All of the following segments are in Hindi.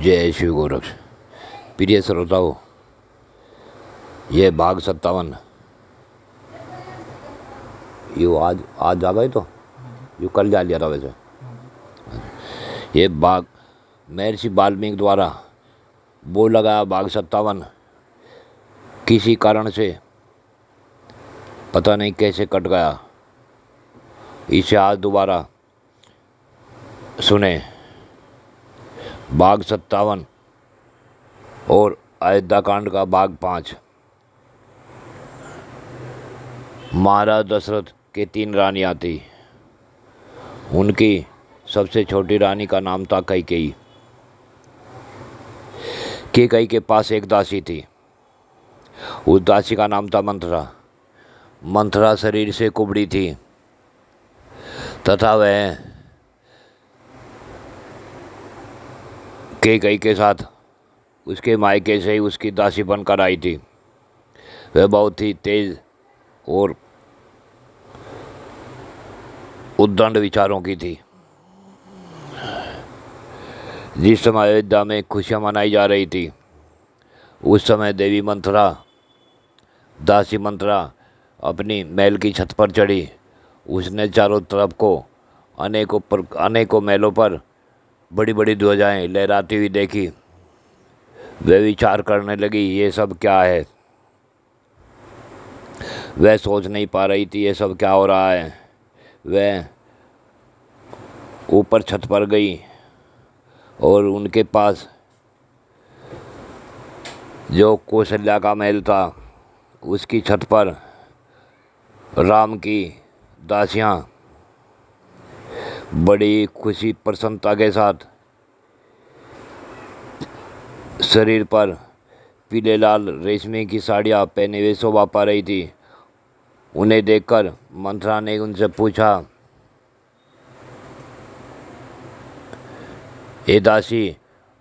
जय श्री गोरक्ष। प्रिय श्रोताओं, ये भाग 57 यू आज आ गए तो यू कल जा लिया था वैसे। ये भाग महर्षि वाल्मीकि द्वारा बोला गया भाग 57 किसी कारण से पता नहीं कैसे कट गया। इसे आज दोबारा सुने। भाग 57 और अयोध्या कांड का भाग 5। महाराज दशरथ के 3 रानियाँ थी। उनकी सबसे छोटी रानी का नाम था कैकेयी। कैकेयी के पास एक दासी थी। उस दासी का नाम था मंथरा। मंथरा शरीर से कुबड़ी थी तथा वह कैकेयी के साथ उसके मायके से ही उसकी दासी बनकर आई थी। वह बहुत ही तेज और उद्दंड विचारों की थी। जिस समय अयोध्या में खुशियाँ मनाई जा रही थी, उस समय देवी मंथरा, दासी मंथरा अपनी महल की छत पर चढ़ी। उसने चारों तरफ को अनेकों महलों पर बड़ी बड़ी ध्वजाएं लहराती हुई देखी। वह विचार करने लगी, ये सब क्या है। वह सोच नहीं पा रही थी ये सब क्या हो रहा है। वह ऊपर छत पर गई और उनके पास जो कौशल्या का महल था, उसकी छत पर राम की दासियां बड़ी खुशी प्रसन्नता के साथ शरीर पर पीले लाल रेशमी की साड़ियाँ पहने हुए शोभा पा रही थी। उन्हें देखकर मंथरा ने उनसे पूछा, हे दासी,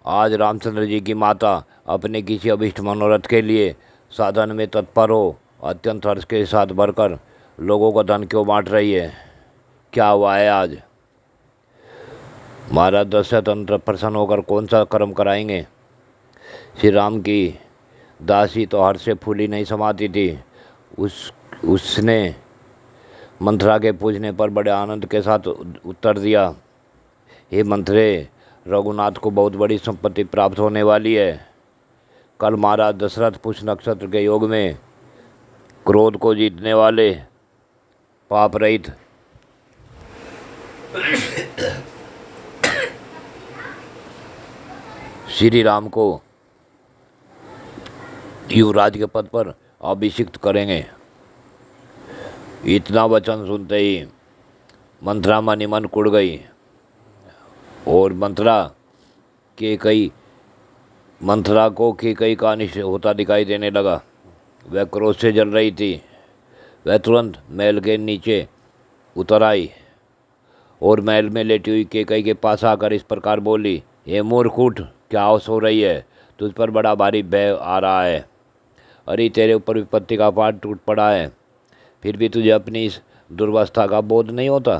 आज रामचंद्र जी की माता अपने किसी अभिष्ट मनोरथ के लिए साधन में तत्पर हो अत्यंत हर्ष के साथ भरकर लोगों का धन क्यों बांट रही है। क्या हुआ है आज। महाराज दशरथ तंत्र प्रसन्न होकर कौन सा कर्म कराएंगे। श्री राम की दासी तो हर्ष से फूली नहीं समाती थी। उसने मंथरा के पूछने पर बड़े आनंद के साथ उत्तर दिया, हे मंथरे, रघुनाथ को बहुत बड़ी संपत्ति प्राप्त होने वाली है। कल महाराज दशरथ पुष्य नक्षत्र के योग में क्रोध को जीतने वाले पाप रहित श्री राम को युवराज के पद पर अभिषिक्त करेंगे। इतना वचन सुनते ही मंथरा मन ही मन कुड़ गई और मंथरा को कैकेयी का अनिष्ट होता दिखाई देने लगा। वह क्रोध से जल रही थी। वह तुरंत महल के नीचे उतर आई और महल में लेटी हुई कैकेयी के पास आकर इस प्रकार बोली, हे मूर्ख, उठ, क्या होश हो रही है। तुझ पर बड़ा भारी भय आ रहा है। अरे तेरे ऊपर विपत्ति का पहाड़ टूट पड़ा है, फिर भी तुझे अपनी इस दुर्वस्था का बोध नहीं होता।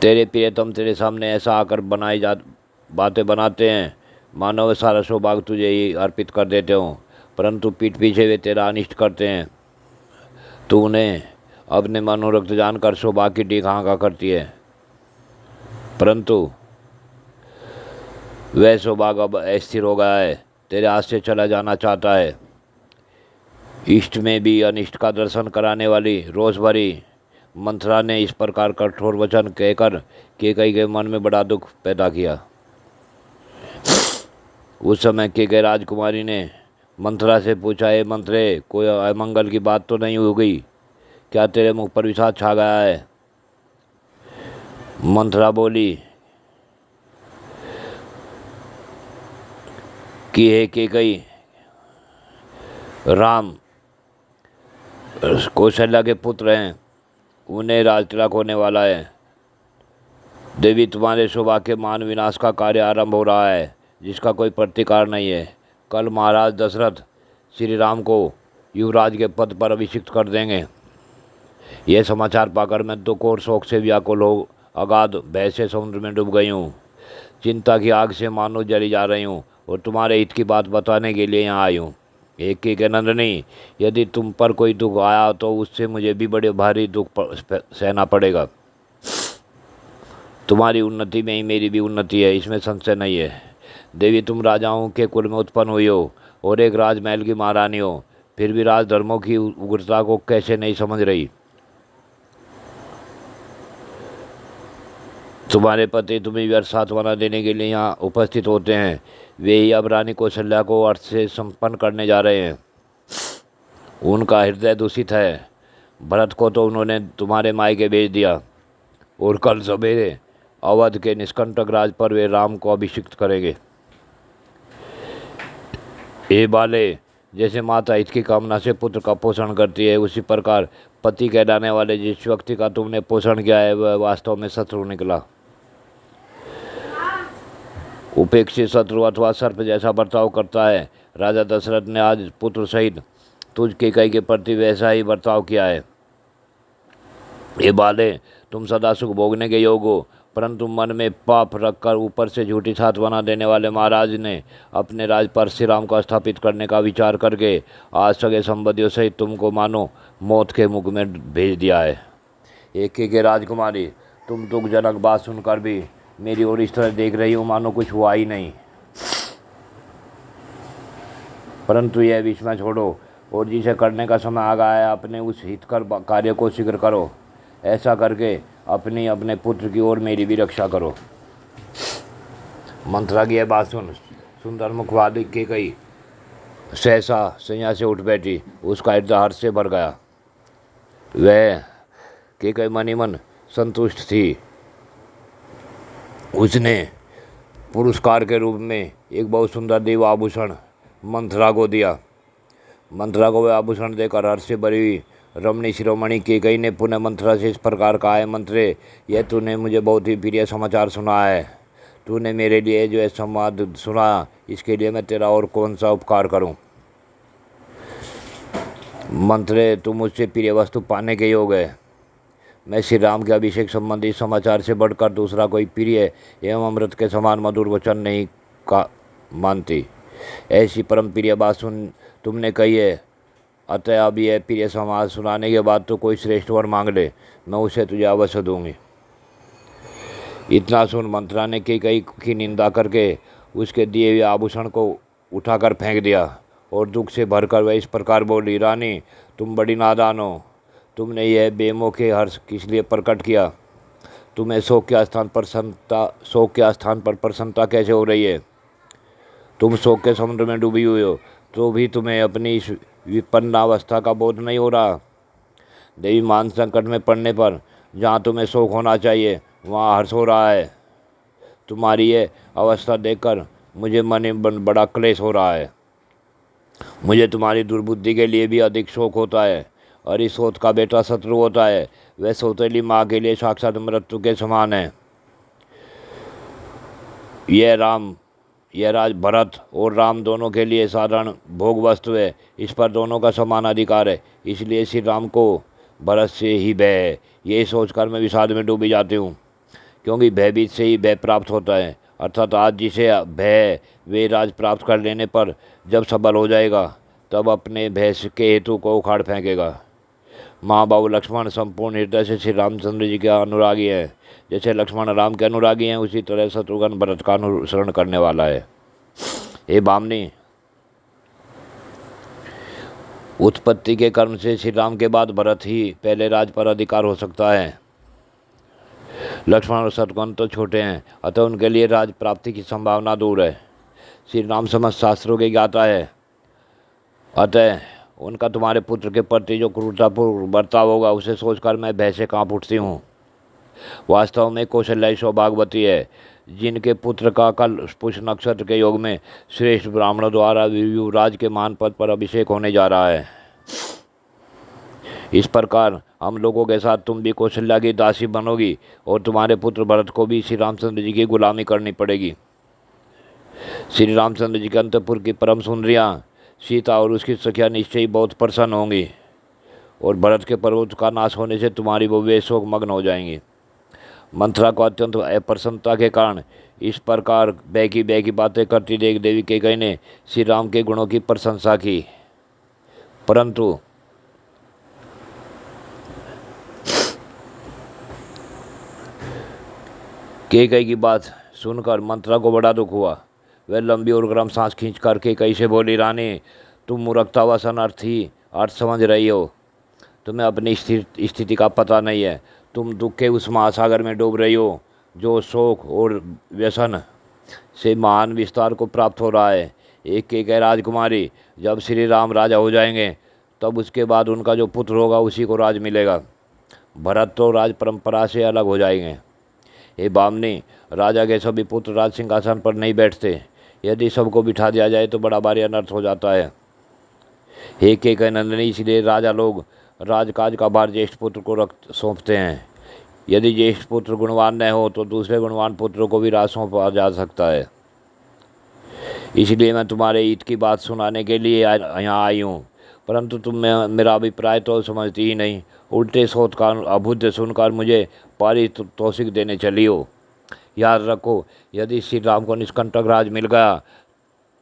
तेरे प्रियतम तेरे सामने ऐसा आकर बातें बनाते हैं मानो वे सारा सौभाग्य तुझे ही अर्पित कर देते हों, परंतु पीठ पीछे वे तेरा अनिष्ट करते हैं। तू उन्हें अपने मनोरथ जानकर सौभाग्य की टीक हाँका करती है, परंतु वह सौभाग्य अब अस्थिर हो गया है, तेरे हाथ से चला जाना चाहता है। इष्ट में भी अनिष्ट का दर्शन कराने वाली रोष भरी मंथरा ने इस प्रकार कठोर वचन कहकर कैकेयी के मन में बड़ा दुख पैदा किया। उस समय कैकेयी राजकुमारी ने मंथरा से पूछा, हे मंथरे, कोई अमंगल की बात तो नहीं हो गई। क्या तेरे मुख पर विषाद छा गया है। मंथरा बोली कि हे कैकेयी, राम कौशल्या के पुत्र हैं, उन्हें राजतिलक होने वाला है। देवी, तुम्हारे सौभाग्य के मान विनाश का कार्य आरंभ हो रहा है, जिसका कोई प्रतिकार नहीं है। कल महाराज दशरथ श्री राम को युवराज के पद पर अभिषिक्त कर देंगे। यह समाचार पाकर मैं दुख और शोक से व्याकुल हो अगाध भय से समुद्र में डूब गई हूँ। चिंता की आग से मानो जली जा रही हूँ और तुम्हारे हित की बात बताने के लिए यहाँ आई हूँ। एक एक नंदनी, यदि तुम पर कोई दुख आया तो उससे मुझे भी बड़े भारी दुख सहना पड़ेगा। तुम्हारी उन्नति में ही मेरी भी उन्नति है, इसमें संशय नहीं है। देवी, तुम राजाओं के कुल में उत्पन्न हुई हो और एक राजमहल की महारानी हो, फिर भी राजधर्मों की उग्रता को कैसे नहीं समझ रही। तुम्हारे पति तुम्हें व्यर्थ सांत्वना देने के लिए यहाँ उपस्थित होते हैं। वे ही अब रानी कौशल्या को अर्थ से संपन्न करने जा रहे हैं। उनका हृदय दूषित है। भरत को तो उन्होंने तुम्हारे मायके भेज दिया और कल सवेरे अवध के निष्कंटक राज पर वे राम को अभिषिक्त करेंगे। हे बाले, जैसे माता हित की कामना से पुत्र का पोषण करती है, उसी प्रकार पति कहलाने वाले जिस व्यक्ति का तुमने पोषण किया है वह वास्तव में शत्रु निकला। उपेक्षित शत्रु अथवा सर्प जैसा बर्ताव करता है। राजा दशरथ ने आज पुत्र सहित तुझ कैकेयी के प्रति वैसा ही बर्ताव किया है। ये बाले, तुम सदा सुख भोगने के योग हो, परंतु मन में पाप रखकर ऊपर से झूठी सांत्वना देने वाले महाराज ने अपने राज पर श्री राम को स्थापित करने का विचार करके आज सगे संबंधियों सहित तुमको मानो मौत के मुख में भेज दिया है। एक के राजकुमारी, तुम दुखजनक बात सुनकर भी मेरी ओर इस तरह देख रही हो मानो कुछ हुआ ही नहीं। परंतु यह विस्मय छोड़ो और जिसे करने का समय आ गया है अपने उस हितकर कार्य को शीघ्र करो। ऐसा करके अपने पुत्र की ओर मेरी भी रक्षा करो। मंत्रा की यह बात सुन सुंदर मुखवादी कैकेयी सहसा सैया से उठ बैठी। उसका हृदय हर्ष से भर गया। वह कैकेयी मनी मन संतुष्ट थी। उसने पुरस्कार के रूप में एक बहुत सुंदर देव आभूषण मंत्रा को दिया। मंत्रा को वह आभूषण देकर हर्ष से भरी हुई रमणी शिरोमणि कैकेयी ने पुनः मंत्रा से इस प्रकार कहा है, मंत्रे, यह तूने मुझे बहुत ही प्रिय समाचार सुना है। तूने मेरे लिए जो है संवाद सुना, इसके लिए मैं तेरा और कौन सा उपकार करूं। मंत्रे, तुम मुझसे प्रिय वस्तु पाने के योग है। मैं श्री राम के अभिषेक संबंधी समाचार से बढ़कर दूसरा कोई प्रिय एवं अमृत के समान मधुर वचन नहीं का मानती। ऐसी परम प्रिय बात तुमने कही है, अतः अब यह प्रिय समाज सुनाने के बाद तो कोई श्रेष्ठ वर मांग ले, मैं उसे तुझे अवश्य दूंगी। इतना सुन मंत्रा ने कैकेयी की निंदा करके उसके दिए हुए आभूषण को उठाकर फेंक दिया और दुख से भरकर वह इस प्रकार बोली, रानी, तुम बड़ी नादान हो। तुमने यह बेमौके हर्ष किस लिए प्रकट किया। तुम्हें शोक के स्थान पर प्रसन्नता कैसे हो रही है। तुम शोक के समुद्र में डूबी हुई हो तो भी तुम्हें अपनी इस विपन्नावस्था का बोध नहीं हो रहा। देवी, मान संकट में पड़ने पर जहाँ तुम्हें शोक होना चाहिए वहाँ हर्ष हो रहा है। तुम्हारी ये अवस्था देखकर मुझे मन में बड़ा क्लेश हो रहा है। मुझे तुम्हारी दुर्बुद्धि के लिए भी अधिक शोक होता है। और इस सोत का बेटा शत्रु होता है, वह सौतेली माँ के लिए साक्षात मृत्यु के समान है। यह राज भरत और राम दोनों के लिए साधारण भोग वस्तु है। इस पर दोनों का समान अधिकार है। इसलिए श्री राम को भरत से ही भय है। यही सोचकर मैं विषाद में डूबी जाती हूँ, क्योंकि भयभीत से ही भय प्राप्त होता है। अर्थात आज जिसे भय है वे राज प्राप्त कर लेने पर जब सबल हो जाएगा तब अपने भय के हेतु को उखाड़ फेंकेगा। माँ बाबू लक्ष्मण संपूर्ण हृदय से श्री रामचंद्र जी के अनुरागी हैं। जैसे लक्ष्मण राम के अनुरागी हैं, उसी तरह शत्रुघ्न भरत का अनुसरण करने वाला है। हे बामनी, उत्पत्ति के कर्म से श्री राम के बाद भरत ही पहले राज पर अधिकार हो सकता है। लक्ष्मण और शत्रुघ्न तो छोटे हैं, अतः उनके लिए राज प्राप्ति की संभावना दूर है। श्री राम समस्त शास्त्रों के ज्ञाता है, अतः उनका तुम्हारे पुत्र के प्रति जो क्रूरतापूर्ण बर्ताव होगा उसे सोचकर मैं भय से कांप उठती हूँ। वास्तव में कौशल्या सौभाग्यवती है, जिनके पुत्र का कल पुष्य नक्षत्र के योग में श्रेष्ठ ब्राह्मणों द्वारा युवराज के मान पद पर अभिषेक होने जा रहा है। इस प्रकार हम लोगों के साथ तुम भी कौशल्या की दासी बनोगी और तुम्हारे पुत्र भरत को भी श्री रामचंद्र जी की गुलामी करनी पड़ेगी। श्री रामचंद्र जी के अंतपुर की परम सुंदरियाँ सीता और उसकी सखियाँ निश्चय ही बहुत प्रसन्न होंगी और भरत के पर्वत का नाश होने से तुम्हारी बहुएं शोक मग्न हो जाएंगी। मंथरा को अत्यंत अप्रसन्नता के कारण इस प्रकार बैकी बातें करती देख देवी कैकेयी ने श्री राम के गुणों की प्रशंसा की, परंतु कैकेयी की बात सुनकर मंथरा को बड़ा दुख हुआ। वह लंबी और गर्म सांस खींचकर कैकेयी से बोली, रानी, तुम मूर्खता व अनर्थी अर्थ समझ रही हो। तुम्हें अपनी स्थिति का पता नहीं है। तुम दुख के उस महासागर में डूब रही हो जो शोक और व्यसन से महान विस्तार को प्राप्त हो रहा है। एक राजकुमारी, जब श्री राम राजा हो जाएंगे तब उसके बाद उनका जो पुत्र होगा उसी को राज मिलेगा। भरत तो राज परंपरा से अलग हो जाएंगे। हे बामनी, राजा के सभी पुत्र राज सिंहासन पर नहीं बैठते। यदि सबको बिठा दिया जाए तो बड़ा भारी अनर्थ हो जाता है। हे कैकेयी नंदिनी, इसलिए राजा लोग राजकाज का भार ज्येष्ठ पुत्र को सौंपते हैं। यदि ज्येष्ठ पुत्र गुणवान न हो तो दूसरे गुणवान पुत्रों को भी राज सौंपा जा सकता है। इसलिए मैं तुम्हारे हित की बात सुनाने के लिए यहाँ आई हूँ, परंतु तुम मेरा अभिप्राय तो समझती ही नहीं। उल्टे सोच का अबुद्ध सुनकर मुझे पारितोषिक देने चली हो। याद रखो, यदि श्री राम को निष्कंटक राज मिल गया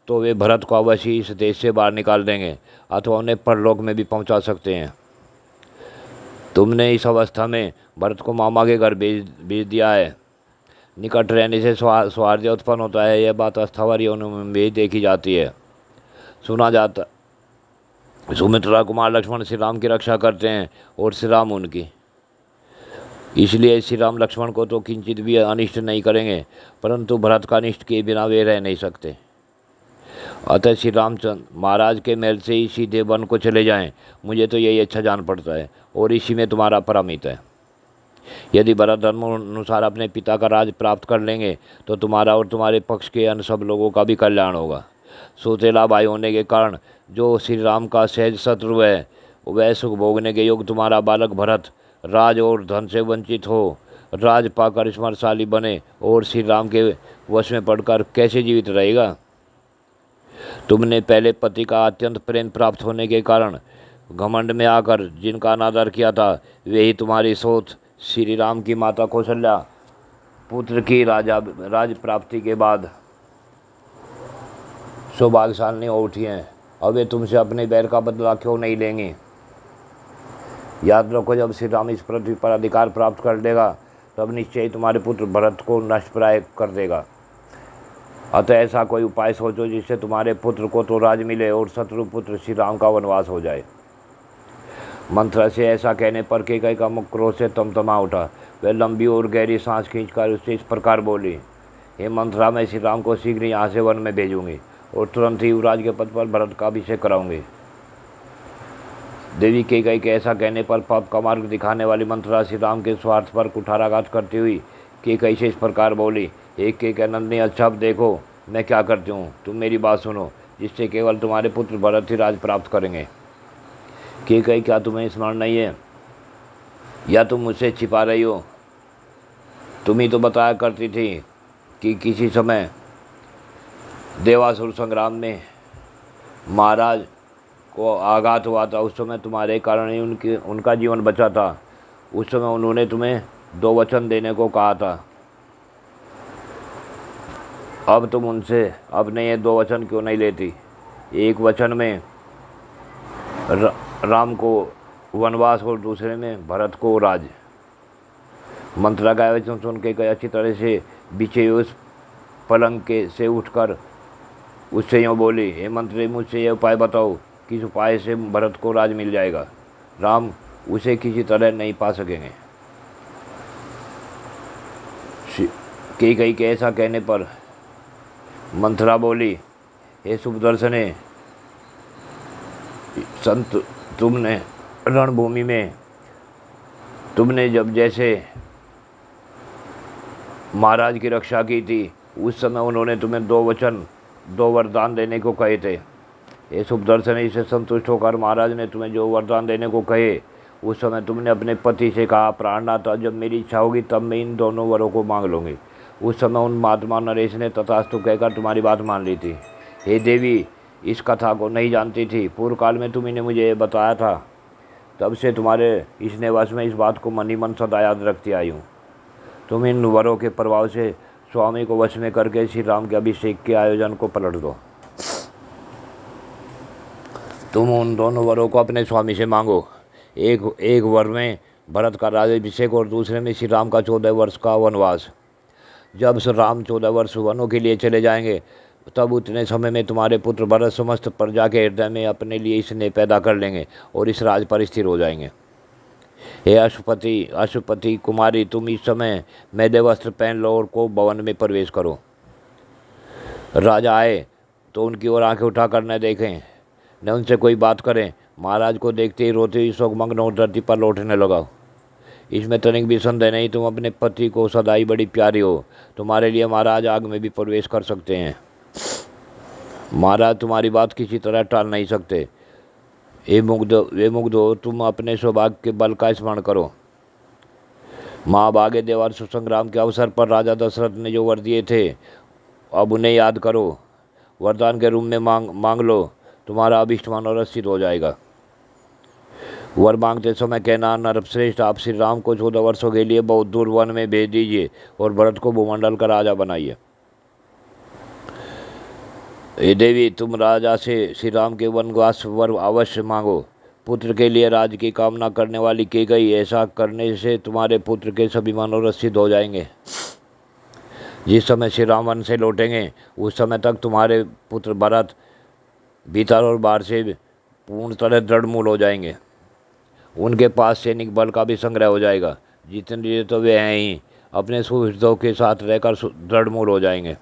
तो वे भरत को अवश्य इस देश से बाहर निकाल देंगे अथवा उन्हें परलोक में भी पहुंचा सकते हैं। तुमने इस अवस्था में भरत को मामा के घर भेज दिया है। निकट रहने से सौहार्द उत्पन्न होता है। यह बात अस्थावर योनियों में भी देखी जाती है। सुना जाता, सुमित्रा कुमार लक्ष्मण श्री राम की रक्षा करते हैं और श्री राम उनकी। इसलिए श्री राम लक्ष्मण को तो किंचित भी अनिष्ट नहीं करेंगे, परंतु भरत का अनिष्ट किए बिना वे रह नहीं सकते। अतः श्री रामचंद्र महाराज के महल से ही सीधे वन को चले जाएं। मुझे तो यही अच्छा जान पड़ता है और इसी में तुम्हारा परमित है। यदि भरत धर्म अनुसार अपने पिता का राज प्राप्त कर लेंगे तो तुम्हारा और तुम्हारे पक्ष के अन्य सब लोगों का भी कल्याण होगा। सौतेला भाई होने के कारण जो श्री राम का सहज शत्रु है, वह सुख भोगने के योग तुम्हारा बालक भरत राज और धन से वंचित हो, राज पाकर स्मरणशाली बने और श्री राम के वश में पड़कर कैसे जीवित रहेगा। तुमने पहले पति का अत्यंत प्रेम प्राप्त होने के कारण घमंड में आकर जिनका अनादर किया था, वे ही तुम्हारी सोच श्री राम की माता कौशल्या पुत्र की राज प्राप्ति के बाद सौभाग्यशालिनी हो उठी हैं। अब वे तुमसे अपने बैर का बदला क्यों नहीं लेंगे। याद रखो, जब श्री राम इस पृथ्वी पर अधिकार प्राप्त कर लेगा तब निश्चय ही तुम्हारे पुत्र भरत को नष्टप्राय कर देगा। अतः ऐसा कोई उपाय सोचो जिससे तुम्हारे पुत्र को तो राज मिले और शत्रु पुत्र श्री राम का वनवास हो जाए। मंथरा से ऐसा कहने पर कैकेयी का मुख क्रोध से तमतमा उठा। वह लंबी और गहरी सांस खींचकर उससे इस प्रकार बोली, हे मंथरा, मैं श्री राम को शीघ्र यहाँ से वन में भेजूंगी और तुरंत ही युवराज के पद पर भरत का अभिषेक कराऊंगी। देवी कैकेयी के ऐसा कहने पर पाप का मार्ग दिखाने वाली मंथरा श्री राम के स्वार्थ पर कुठाराघात करती हुई कैकेयी से इस प्रकार बोली, एक कैकेयी नंदिनी, अच्छा अब देखो मैं क्या करती हूँ। तुम मेरी बात सुनो, जिससे केवल तुम्हारे पुत्र भरत ही राज प्राप्त करेंगे। कैकेयी, क्या तुम्हें स्मरण नहीं है या तुम मुझसे छिपा रही हो? तुम ही तो बताया करती थी कि किसी समय देवासुर संग्राम में महाराज को आघात हुआ था, उस समय तुम्हारे कारण ही उनका जीवन बचा था। उस समय उन्होंने तुम्हें 2 वचन देने को कहा था। अब तुम उनसे अपने ये 2 वचन क्यों नहीं लेती? एक वचन में राम को वनवास और दूसरे में भरत को राज। मंथरा का वचन सुन के अच्छी तरह से बिछे उस पलंग के से उठकर उससे यूँ बोली, हे मंत्री, मुझसे यह उपाय बताओ, किस उपाय से भरत को राज मिल जाएगा? राम उसे किसी तरह नहीं पा सकेंगे। कैकेयी के ऐसा कहने पर मंथरा बोली, हे शुभदर्शने, संत, तुमने रणभूमि में तुमने जब जैसे महाराज की रक्षा की थी, उस समय उन्होंने तुम्हें 2 वचन 2 वरदान देने को कहे थे। ये शुभदर्शने, इससे संतुष्ट होकर महाराज ने तुम्हें जो वरदान देने को कहे, उस समय तुमने अपने पति से कहा, प्राणनाथ, जब मेरी इच्छा होगी तब मैं इन दोनों वरों को मांग लूँगी। उस समय उन महात्मा नरेश ने तथास्तु कहकर तुम्हारी बात मान ली थी। हे देवी, इस कथा को नहीं जानती थी। पूर्व काल में तुम्ही ने मुझे बताया था। तब से तुम्हारे इसने वश में इस बात को मन ही मन सदा याद रखती आई हूँ। तुम इन वरों के प्रभाव से स्वामी को वश में करके श्री राम के अभिषेक के आयोजन को पलट दो। तुम उन दोनों वरों को अपने स्वामी से मांगो। एक वर में भरत का राज्याभिषेक और दूसरे में श्री राम का 14 वर्ष का वनवास। जब श्री राम 14 वर्ष वनों के लिए चले जाएंगे, तब उतने समय में तुम्हारे पुत्र भरत समस्त प्रजा के हृदय में अपने लिए स्नेह पैदा कर लेंगे और इस राज पर स्थिर हो जाएंगे। हे अशुपति कुमारी, तुम इस समय मैदे वस्त्र पहन लो और को भवन में प्रवेश करो। राजा आए तो उनकी ओर आंखें उठाकर न देखें, न उनसे कोई बात करें। महाराज को देखते ही रोते हुए शोकमग्न और धरती पर लौटने लगा। इसमें तनिक भी संदेह नहीं, तुम अपने पति को सदाई बड़ी प्यारी हो। तुम्हारे लिए महाराज आग में भी प्रवेश कर सकते हैं। महाराज तुम्हारी बात किसी तरह टाल नहीं सकते। वे मुग्ध हो, तुम अपने सौभाग्य के बल का स्मरण करो। महाभागे देवार संग्राम के अवसर पर राजा दशरथ ने जो वर दिए थे, अब उन्हें याद करो। वरदान के रूप में मांग लो, तुम्हारा अभिष्ट मनोरथ सिद्ध हो जाएगा। वर मांगते समय कहना, नरश्रेष्ठ, आप श्री राम को 14 वर्षों के लिए बहुत दूर वन में भेज दीजिए और भरत को भूमंडल का राजा बनाइए। हे देवी, तुम राजा से श्री राम के वनवास वर अवश्य मांगो। पुत्र के लिए राज्य की कामना करने वाली कैकेयी, ऐसा करने से तुम्हारे पुत्र के सभी मनोरथ सिद्ध हो जाएंगे। जिस समय श्री राम वन से लौटेंगे, उस समय तक तुम्हारे पुत्र भरत भीतर और बाहर से पूर्ण तरह दृढ़मूल हो जाएंगे। उनके पास सैनिक बल का भी संग्रह हो जाएगा। जितने तो वे हैं ही अपने सुहृदों के साथ रहकर दृढ़मूल हो जाएंगे।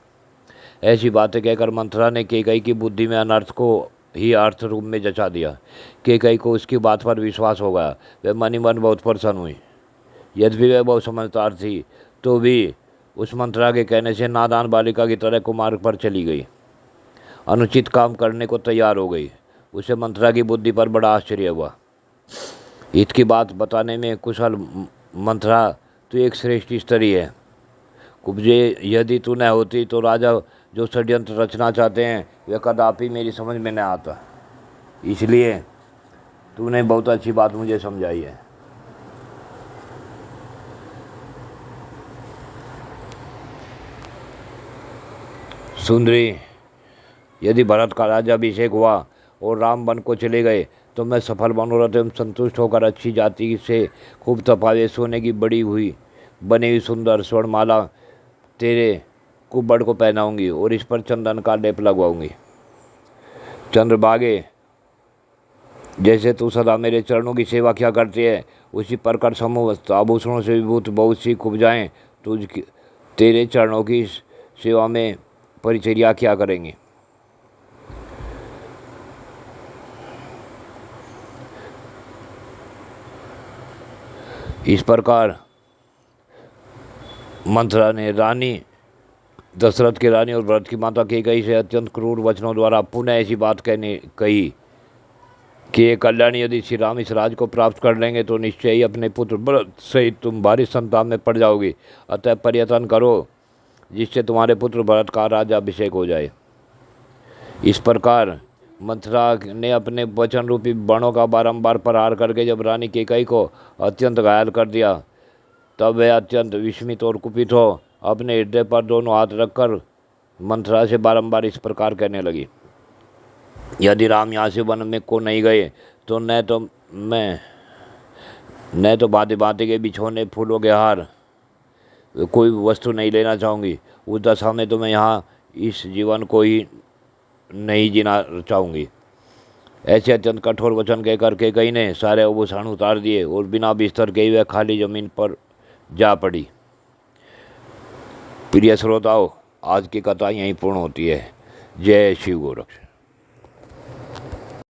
ऐसी बातें कहकर मंथरा ने कैकेयी की बुद्धि में अनर्थ को ही अर्थ रूप में जचा दिया। कैकेयी को उसकी बात पर विश्वास हो गया। वह मन ही मन बहुत प्रसन्न हुई। यद्यपि वह बहुत समझदार थी, तो भी उस मंथरा के कहने से नादान बालिका की तरह कुमार्ग पर चली गई। अनुचित काम करने को तैयार हो गई। उसे मंथरा की बुद्धि पर बड़ा आश्चर्य हुआ। हित की बात बताने में कुशल मंथरा, तू एक श्रेष्ठ स्त्री है। कुब्जे, यदि तू न होती तो राजा जो षड्यंत्र रचना चाहते हैं वह कदापि मेरी समझ में न आता। इसलिए तूने बहुत अच्छी बात मुझे समझाई है। सुंदरी, यदि भरत का राज्याभिषेक हुआ और राम वन को चले गए, तो मैं सफल मनोरथ एवं संतुष्ट होकर अच्छी जाति से खूब तपावे सोने की बनी हुई सुंदर स्वर्णमाला तेरे कुब्बड़ को पहनाऊंगी और इस पर चंदन का लेप लगवाऊंगी। चंद्रभागे, जैसे तू सदा मेरे चरणों की सेवा किया करती है, उसी प्रकार समस्त आभूषणों से विभूत बहुत सी कुब्जाएँ तेरे चरणों की सेवा में परिचर्या किया करेंगी। इस प्रकार मंथरा ने रानी दशरथ की रानी और भरत की माता कैकेयी से अत्यंत क्रूर वचनों द्वारा पुनः ऐसी बात कही कि ये कल्याणी, यदि श्री राम इस राज को प्राप्त कर लेंगे तो निश्चय ही अपने पुत्र भरत सहित तुम भारी संताप में पड़ जाओगी। अतः प्रयत्न करो जिससे तुम्हारे पुत्र भरत का राज्याभिषेक हो जाए। इस प्रकार मंथरा ने अपने वचन रूपी बाणों का बारंबार प्रहार करके जब रानी कैकेयी को अत्यंत घायल कर दिया, तब वह अत्यंत विस्मित और कुपित हो अपने हृदय पर दोनों हाथ रखकर मंथरा से बारंबार इस प्रकार कहने लगी, यदि राम यहाँ से वन में को नहीं गए तो न तो भांति भांति के बिछौने, फूलों के हार, कोई वस्तु नहीं लेना चाहूँगी। उस दशा में तो मैं यहाँ इस जीवन को ही नहीं जीना चाहूँगी। ऐसे अत्यंत कठोर वचन कहकर कैकेयी ने सारे आभूषण उतार दिए और बिना बिस्तर के ही वह खाली जमीन पर जा पड़ी। प्रिय श्रोताओं, आज की कथा यहीं पूर्ण होती है। जय शिव गोरक्ष।